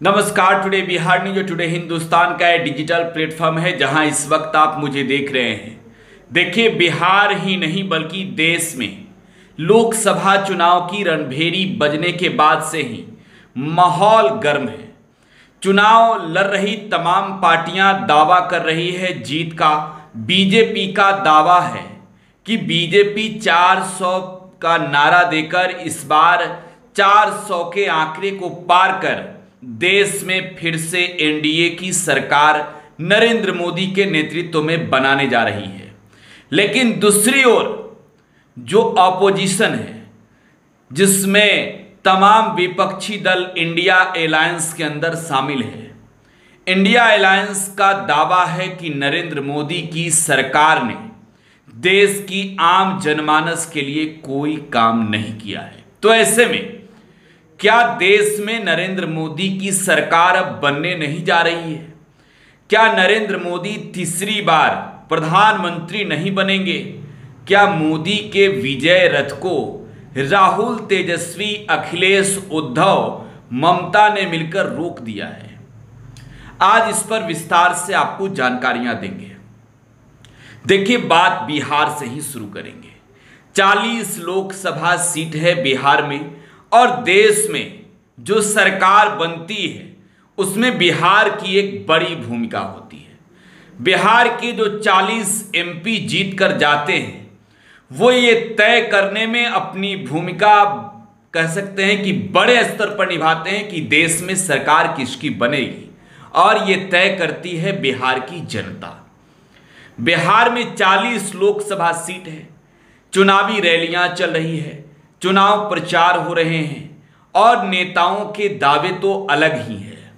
नमस्कार। Today Bihar news, today Hindustan का digital platform है जहां इस वक्त आप मुझे देख रहे हैं। देखिए, बिहार ही नहीं बल्कि देश में लोकसभा चुनाव की रणभेरी बजने के बाद से ही माहौल गर्म है। चुनाव लड़ रही तमाम पार्टियां दावा कर रही है जीत का। बीजेपी का दावा है कि बीजेपी 400 का नारा देकर इस बार 400 के आंकड़े को पार कर देश में फिर से एनडीए की सरकार नरेंद्र मोदी के नेतृत्व में बनाने जा रही है। लेकिन दूसरी ओर जो ऑपोजिशन है, जिसमें तमाम विपक्षी दल इंडिया अलायंस के अंदर शामिल है, इंडिया अलायंस का दावा है कि नरेंद्र मोदी की सरकार ने देश की आम जनमानस के लिए कोई काम नहीं किया है। तो ऐसे में क्या देश में नरेंद्र मोदी की सरकार अब बनने नहीं जा रही है? क्या नरेंद्र मोदी तीसरी बार प्रधानमंत्री नहीं बनेंगे? क्या मोदी के विजय रथ को राहुल, तेजस्वी, अखिलेश, उद्धव, ममता ने मिलकर रोक दिया है? आज इस पर विस्तार से आपको जानकारियां देंगे। देखिए, बात बिहार से ही शुरू करेंगे। 40 लोकसभा सीट है बिहार में और देश में जो सरकार बनती है उसमें बिहार की एक बड़ी भूमिका होती है। बिहार के जो 40 एमपी जीत कर जाते हैं वो ये तय करने में अपनी भूमिका कह सकते हैं कि बड़े स्तर पर निभाते हैं कि देश में सरकार किसकी बनेगी, और ये तय करती है बिहार की जनता। बिहार में 40 लोकसभा सीट है, चुनावी रैलियां चल रही है, चुनाव प्रचार हो रहे हैं और नेताओं के दावे तो अलग ही है।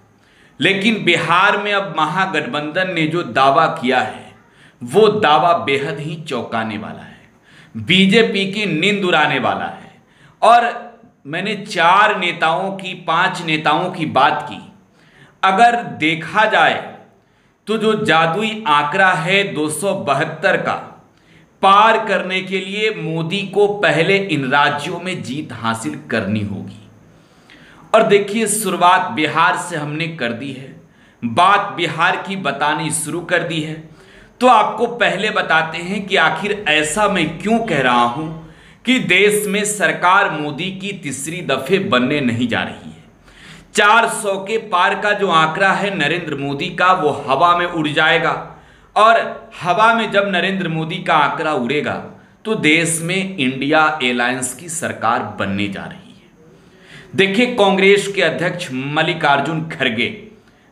लेकिन बिहार में अब महागठबंधन ने जो दावा किया है वो दावा बेहद ही चौंकाने वाला है, बीजेपी की नींद उड़ाने वाला है। और मैंने 5 नेताओं की बात की। अगर देखा जाए तो जो जादुई आंकड़ा है 272 का, पार करने के लिए मोदी को पहले इन राज्यों में जीत हासिल करनी होगी। और देखिए, शुरुआत बिहार से हमने कर दी है, बात बिहार की बतानी शुरू कर दी है। तो आपको पहले बताते हैं कि आखिर ऐसा मैं क्यों कह रहा हूं कि देश में सरकार मोदी की तीसरी दफे बनने नहीं जा रही है। 400 के पार का जो आंकड़ा है नरेंद्र मोदी का, वो हवा में उड़ जाएगा। और हवा में जब नरेंद्र मोदी का आंकड़ा उड़ेगा तो देश में इंडिया अलायंस की सरकार बनने जा रही है। देखिए, कांग्रेस के अध्यक्ष मल्लिकार्जुन खड़गे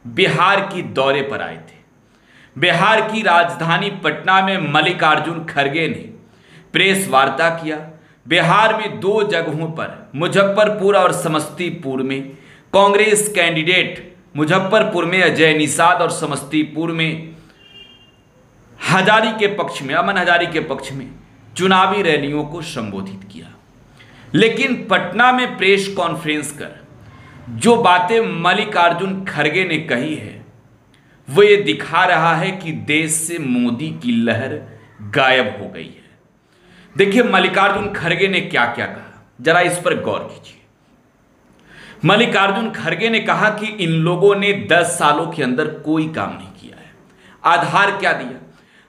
बिहार की दौरे पर आए थे। बिहार की राजधानी पटना में मल्लिकार्जुन खड़गे ने प्रेस वार्ता किया। बिहार में 2 जगहों पर, मुजफ्फरपुर और समस्तीपुर में कांग्रेस कैंडिडेट, मुजफ्फरपुर में अजय निषाद और समस्तीपुर में हजारी के पक्ष में, अमन हजारी के पक्ष में चुनावी रैलियों को संबोधित किया। लेकिन पटना में प्रेस कॉन्फ्रेंस कर जो बातें मल्लिकार्जुन खड़गे ने कही है वो ये दिखा रहा है कि देश से मोदी की लहर गायब हो गई है। देखिए, मल्लिकार्जुन खड़गे ने क्या क्या कहा, जरा इस पर गौर कीजिए। मल्लिकार्जुन खड़गे ने कहा कि इन लोगों ने 10 सालों के अंदर कोई काम नहीं किया है। आधार क्या दिया?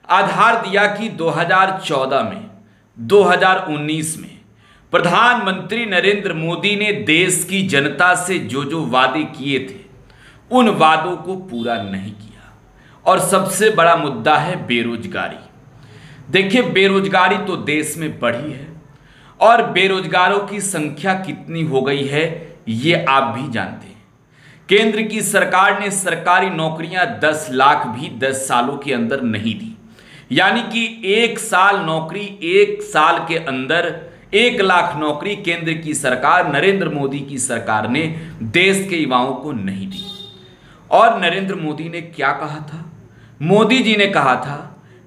आधार दिया कि 2014 में, 2019 में प्रधानमंत्री नरेंद्र मोदी ने देश की जनता से जो जो वादे किए थे उन वादों को पूरा नहीं किया। और सबसे बड़ा मुद्दा है बेरोजगारी। देखिए, बेरोजगारी तो देश में बढ़ी है और बेरोजगारों की संख्या कितनी हो गई है ये आप भी जानते हैं। केंद्र की सरकार ने सरकारी नौकरियां 10 लाख भी 10 सालों के अंदर नहीं दी, यानी कि 1 साल नौकरी, 1 साल के अंदर 1 लाख नौकरी केंद्र की सरकार, नरेंद्र मोदी की सरकार ने देश के युवाओं को नहीं दी। और नरेंद्र मोदी ने क्या कहा था? मोदी जी ने कहा था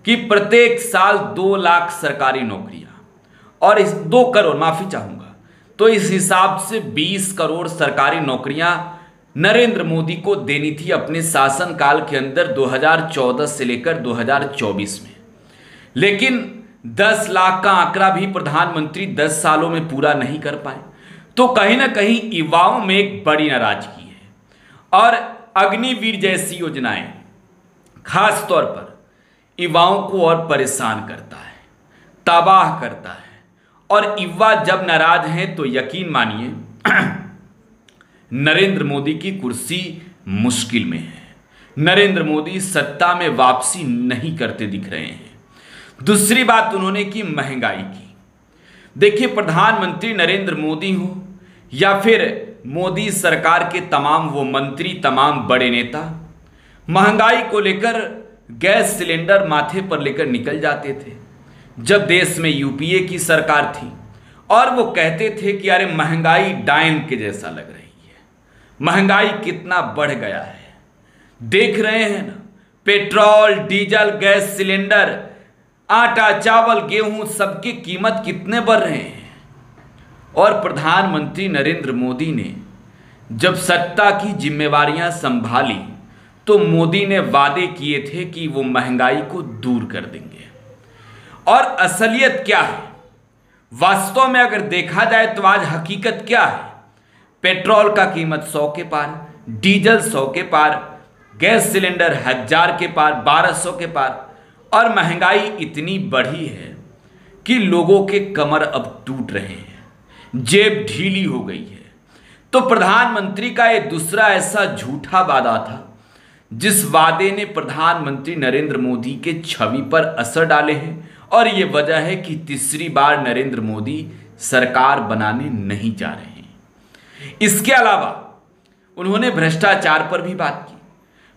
कि प्रत्येक साल 2 लाख सरकारी नौकरियां, और इस 2 करोड़, माफी चाहूंगा, तो इस हिसाब से 20 करोड़ सरकारी नौकरियां नरेंद्र मोदी को देनी थी अपने शासनकाल के अंदर 2014 से लेकर 2024 में। लेकिन 10 लाख का आंकड़ा भी प्रधानमंत्री 10 सालों में पूरा नहीं कर पाए। तो कहीं ना कहीं युवाओं में एक बड़ी नाराजगी है और अग्निवीर जैसी योजनाएं खास तौर पर युवाओं को और परेशान करता है, तबाह करता है। और युवा जब नाराज हैं तो यकीन मानिए नरेंद्र मोदी की कुर्सी मुश्किल में है। नरेंद्र मोदी सत्ता में वापसी नहीं करते दिख रहे हैं। दूसरी बात उन्होंने की महंगाई की। देखिए, प्रधानमंत्री नरेंद्र मोदी हो या फिर मोदी सरकार के तमाम वो मंत्री, तमाम बड़े नेता, महंगाई को लेकर गैस सिलेंडर माथे पर लेकर निकल जाते थे जब देश में यूपीए की सरकार थी, और वो कहते थे कि अरे महंगाई डायन के जैसा लग रही है, महंगाई कितना बढ़ गया है, देख रहे हैं ना, पेट्रोल, डीजल, गैस सिलेंडर, आटा, चावल, गेहूं, सबकी कीमत कितने बढ़ रहे हैं। और प्रधानमंत्री नरेंद्र मोदी ने जब सत्ता की जिम्मेवारियां संभाली तो मोदी ने वादे किए थे कि वो महंगाई को दूर कर देंगे। और असलियत क्या है, वास्तव में अगर देखा जाए तो आज हकीकत क्या है? पेट्रोल का कीमत 100 के पार, डीजल 100 के पार, गैस सिलेंडर 1000 के पार, 1200 के पार, और महंगाई इतनी बढ़ी है कि लोगों के कमर अब टूट रहे हैं, जेब ढीली हो गई है। तो प्रधानमंत्री का ये दूसरा ऐसा झूठा वादा था जिस वादे ने प्रधानमंत्री नरेंद्र मोदी के छवि पर असर डाले हैं, और ये वजह है कि तीसरी बार नरेंद्र मोदी सरकार बनाने नहीं जा रहे हैं। इसके अलावा उन्होंने भ्रष्टाचार पर भी बात की।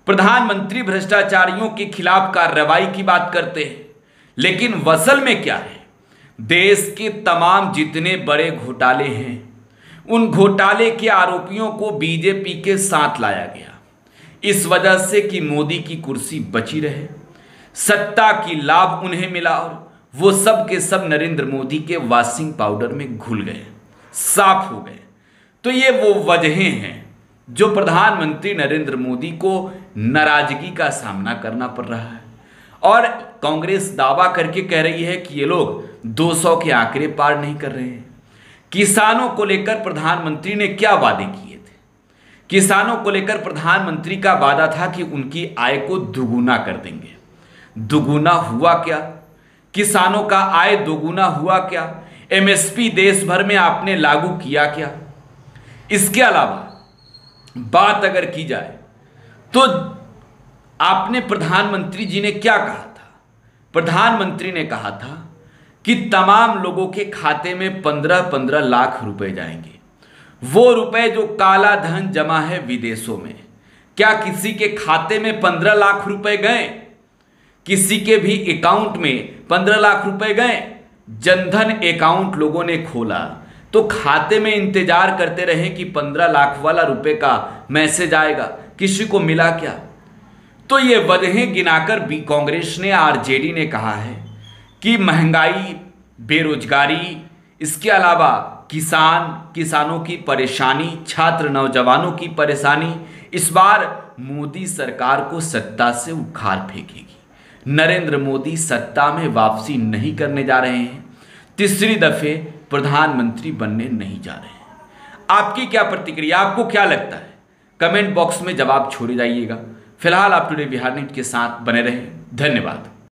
प्रधानमंत्री भ्रष्टाचारियों के खिलाफ कार्रवाई की बात करते हैं, लेकिन वसल में क्या है? देश के तमाम जितने बड़े घोटाले हैं, उन घोटाले के आरोपियों को बीजेपी के साथ लाया गया, इस वजह से कि मोदी की कुर्सी बची रहे, सत्ता की लाभ उन्हें मिला, और वो सब के सब नरेंद्र मोदी के वॉशिंग पाउडर में घुल गए, साफ हो गए। तो ये वो वजहें हैं जो प्रधानमंत्री नरेंद्र मोदी को नाराजगी का सामना करना पड़ रहा है। और कांग्रेस दावा करके कह रही है कि ये लोग 200 के आंकड़े पार नहीं कर रहे हैं। किसानों को लेकर प्रधानमंत्री ने क्या वादे किए थे? किसानों को लेकर प्रधानमंत्री का वादा था कि उनकी आय को दुगुना कर देंगे। दुगुना हुआ क्या? किसानों का आय दोगुना हुआ क्या? एमएसपी देश भर में आपने लागू किया क्या? इसके अलावा बात अगर की जाए तो आपने प्रधानमंत्री जी ने क्या कहा था? प्रधानमंत्री ने कहा था कि तमाम लोगों के खाते में 15-15 लाख रुपए जाएंगे। वो रुपए जो काला धन जमा है विदेशों में, क्या किसी के खाते में 15 लाख रुपए गए? किसी के भी अकाउंट में 15 लाख रुपए गए? जनधन अकाउंट लोगों ने खोला तो खाते में इंतजार करते रहे कि 15 लाख वाला रुपए का मैसेज आएगा, किसी को मिला क्या? तो ये वजहें गिनाकर भी कांग्रेस ने, आरजेडी ने कहा है कि महंगाई, बेरोजगारी, इसके अलावा किसानों की परेशानी, छात्र नौजवानों की परेशानी, इस बार मोदी सरकार को सत्ता से उखाड़ फेंकेगी। नरेंद्र मोदी सत्ता में वापसी नहीं करने जा रहे हैं, तीसरी दफे प्रधानमंत्री बनने नहीं जा रहे हैं। आपकी क्या प्रतिक्रिया, आपको क्या लगता है? कमेंट बॉक्स में जवाब छोड़े जाइएगा। फिलहाल आप टुडे बिहार न्यूज के साथ बने रहें। धन्यवाद।